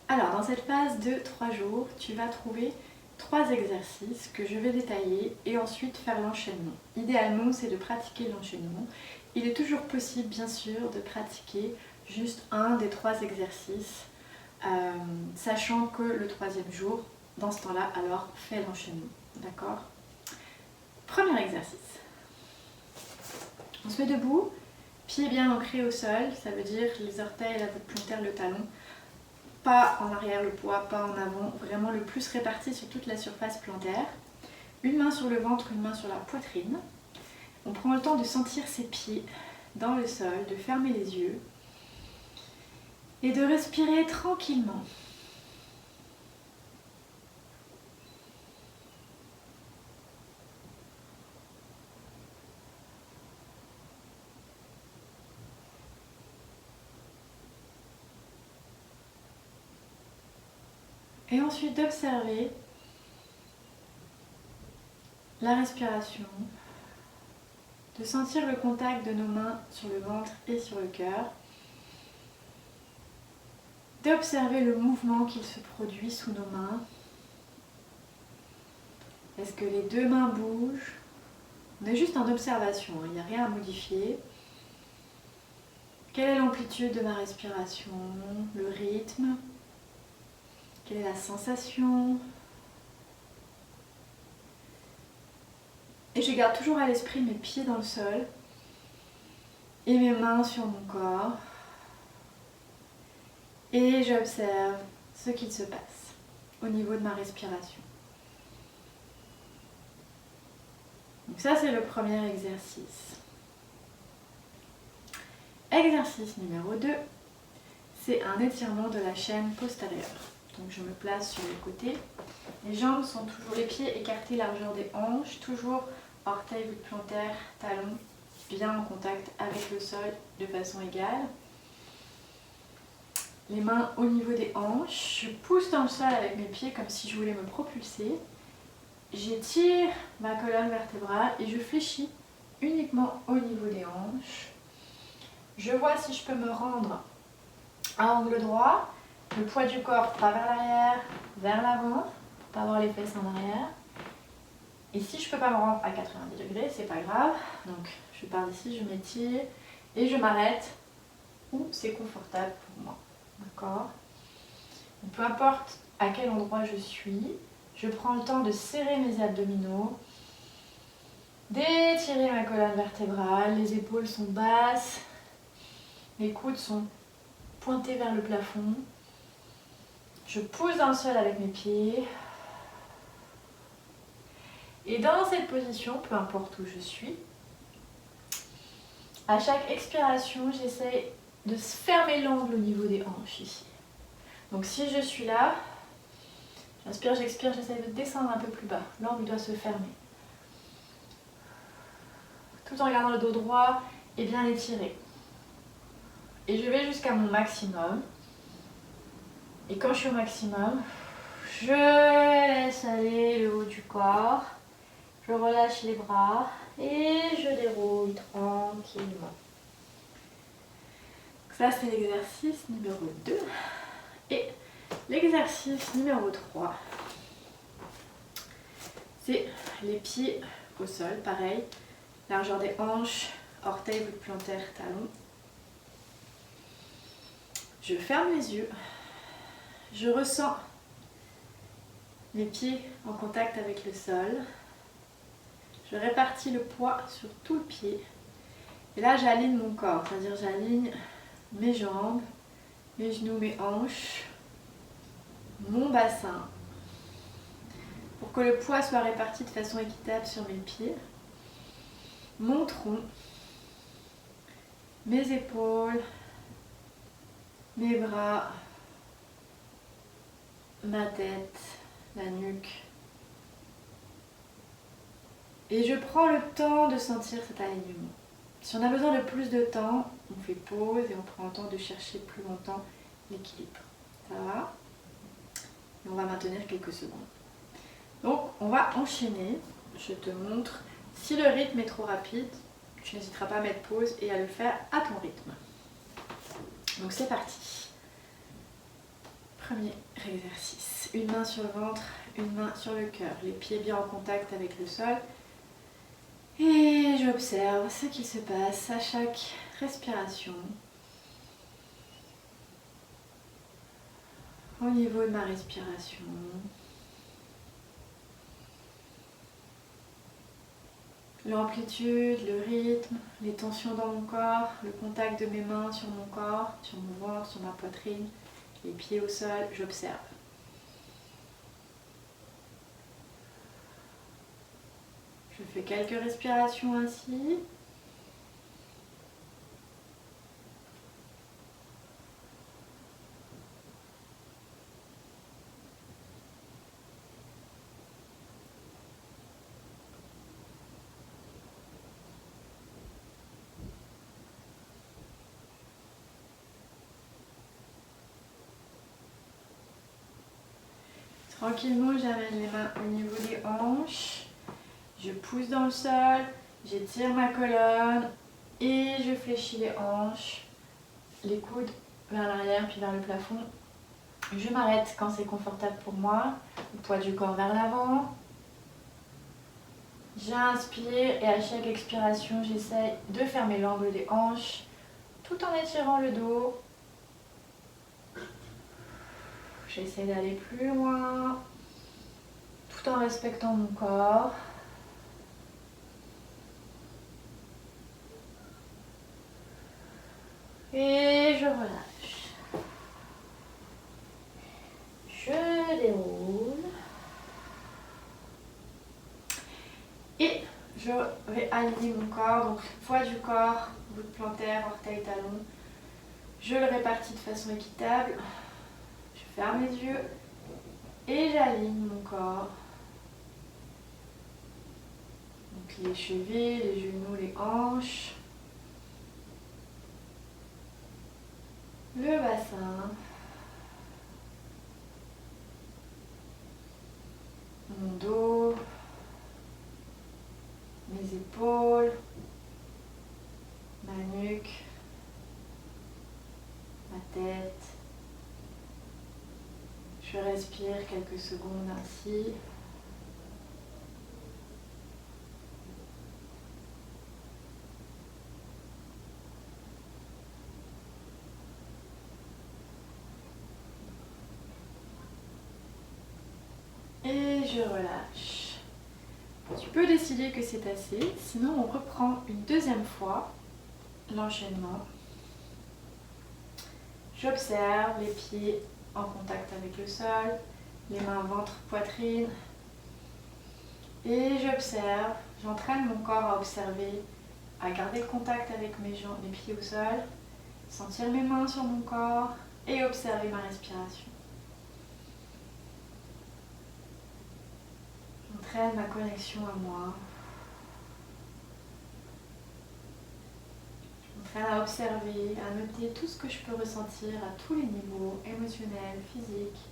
Alors, dans cette phase de 3 jours, tu vas trouver 3 exercices que je vais détailler et ensuite faire l'enchaînement. Idéalement, c'est de pratiquer l'enchaînement. Il est toujours possible, bien sûr, de pratiquer juste un des 3 exercices, sachant que le 3e jour, dans ce temps-là, alors fais l'enchaînement. D'accord? Premier exercice. On se met debout, pieds bien ancrés au sol, ça veut dire les orteils, la voûte plantaire, le talon. Pas en arrière le poids, pas en avant, vraiment le plus réparti sur toute la surface plantaire. Une main sur le ventre, une main sur la poitrine. On prend le temps de sentir ses pieds dans le sol, de fermer les yeux et de respirer tranquillement. Et ensuite d'observer la respiration, de sentir le contact de nos mains sur le ventre et sur le cœur, d'observer le mouvement qu'il se produit sous nos mains. Est-ce que les 2 mains bougent? On est juste en observation, il n'y a rien à modifier. Quelle est l'amplitude de ma respiration? Le rythme? Quelle est la sensation? Et je garde toujours à l'esprit mes pieds dans le sol et mes mains sur mon corps. Et j'observe ce qu'il se passe au niveau de ma respiration. Donc ça, c'est le premier exercice. Exercice numéro 2, c'est un étirement de la chaîne postérieure. Donc je me place sur le côté. Les jambes sont toujours les pieds écartés largeur des hanches, toujours orteils, voûte plantaire, talons bien en contact avec le sol de façon égale. Les mains au niveau des hanches. Je pousse dans le sol avec mes pieds comme si je voulais me propulser. J'étire ma colonne vertébrale et je fléchis uniquement au niveau des hanches. Je vois si je peux me rendre à angle droit. Le poids du corps pas vers l'arrière, vers l'avant, pour pas avoir les fesses en arrière. Et si je peux pas me rendre à 90 degrés, c'est pas grave. Donc je pars d'ici, je m'étire et je m'arrête où c'est confortable pour moi. D'accord? Peu importe à quel endroit je suis, je prends le temps de serrer mes abdominaux, d'étirer ma colonne vertébrale, les épaules sont basses, les coudes sont pointés vers le plafond. Je pousse dans le sol avec mes pieds. Et dans cette position, peu importe où je suis, à chaque expiration, j'essaie de fermer l'angle au niveau des hanches ici. Donc si je suis là, j'inspire, j'expire, j'essaie de descendre un peu plus bas. L'angle doit se fermer. Tout en gardant le dos droit et bien étiré. Et je vais jusqu'à mon maximum. Et quand je suis au maximum, je laisse aller le haut du corps. Je relâche les bras et je déroule tranquillement. Ça, c'est l'exercice numéro 2. Et l'exercice numéro 3, c'est les pieds au sol, pareil. Largeur des hanches, orteils, voûte plantaire, talons. Je ferme les yeux. Je ressens les pieds en contact avec le sol. Je répartis le poids sur tout le pied. Et là, j'aligne mon corps, c'est-à-dire j'aligne mes jambes, mes genoux, mes hanches, mon bassin, pour que le poids soit réparti de façon équitable sur mes pieds, mon tronc, mes épaules, mes bras, ma tête, la nuque. Et je prends le temps de sentir cet alignement. Si on a besoin de plus de temps, on fait pause et on prend le temps de chercher plus longtemps l'équilibre. Ça va? Et on va maintenir quelques secondes. Donc on va enchaîner. Je te montre. Si le rythme est trop rapide, tu n'hésiteras pas à mettre pause et à le faire à ton rythme. Donc c'est parti. Premier exercice. Une main sur le ventre, une main sur le cœur. Les pieds bien en contact avec le sol. Et j'observe ce qui se passe à chaque respiration. Au niveau de ma respiration. L'amplitude, le rythme, les tensions dans mon corps, le contact de mes mains sur mon corps, sur mon ventre, sur ma poitrine, les pieds au sol, j'observe. Je fais quelques respirations ainsi. Tranquillement, j'amène les mains au niveau des hanches. Je pousse dans le sol, j'étire ma colonne et je fléchis les hanches, les coudes vers l'arrière puis vers le plafond. Je m'arrête quand c'est confortable pour moi, le poids du corps vers l'avant. J'inspire et à chaque expiration, j'essaye de fermer l'angle des hanches tout en étirant le dos. J'essaie d'aller plus loin tout en respectant mon corps. Et je relâche. Je déroule. Et je vais aligner mon corps, donc poids du corps, bout de plantaire, orteil, talon. Je le répartis de façon équitable. Je ferme les yeux et j'aligne mon corps. Donc les chevilles, les genoux, les hanches. Le bassin. Mon dos. Mes épaules. Ma nuque. Ma tête. Je respire quelques secondes ainsi. Et je relâche. Tu peux décider que c'est assez, sinon on reprend une deuxième fois l'enchaînement. J'observe les pieds en contact avec le sol, les mains ventre, poitrine. Et j'observe, j'entraîne mon corps à observer, à garder le contact avec mes jambes, mes pieds au sol, sentir mes mains sur mon corps et observer ma respiration. J'entraîne ma connexion à moi. J'entraîne à observer, à noter tout ce que je peux ressentir à tous les niveaux, émotionnels, physiques.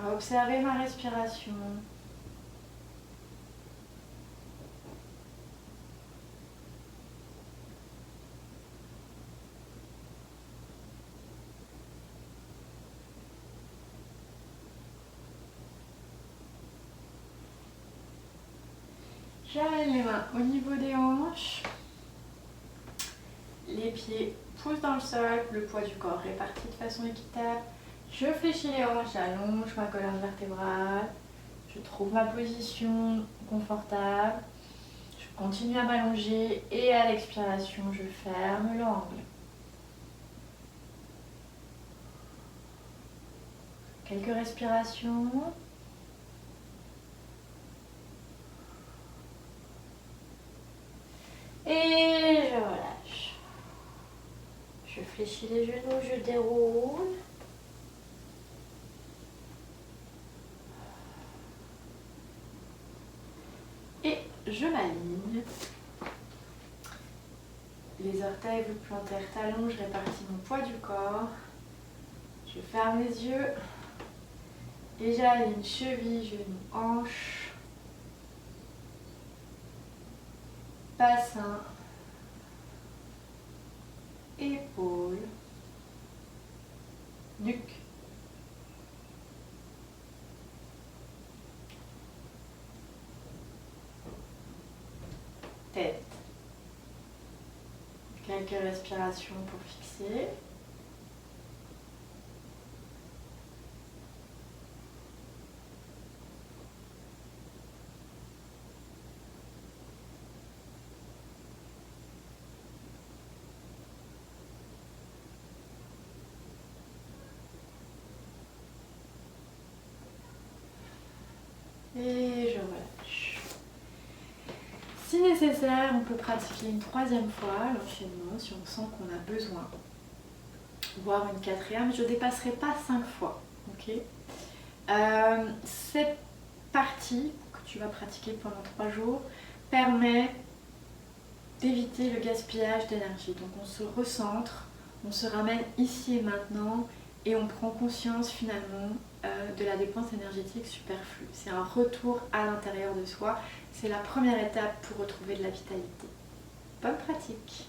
À observer ma respiration. J'amène les mains au niveau des hanches. Les pieds poussent dans le sol, le poids du corps réparti de façon équitable. Je fléchis les hanches, j'allonge ma colonne vertébrale. Je trouve ma position confortable. Je continue à m'allonger et à l'expiration, je ferme l'angle. Quelques respirations. Et je relâche. Je fléchis les genoux, je déroule. Et je m'aligne. Les orteils, vous plantaires, talons, je répartis mon poids du corps. Je ferme les yeux. Et j'aligne cheville, genoux, hanches. Bassin, épaules, nuque, tête. Quelques respirations pour fixer. Et je relâche. Si nécessaire, on peut pratiquer une troisième fois l'enchaînement si on sent qu'on a besoin, voire une quatrième. Je ne dépasserai pas 5 fois. Okay, cette partie que tu vas pratiquer pendant 3 jours permet d'éviter le gaspillage d'énergie. Donc on se recentre, on se ramène ici et maintenant et on prend conscience finalement de la dépense énergétique superflue. C'est un retour à l'intérieur de soi. C'est la première étape pour retrouver de la vitalité. Bonne pratique!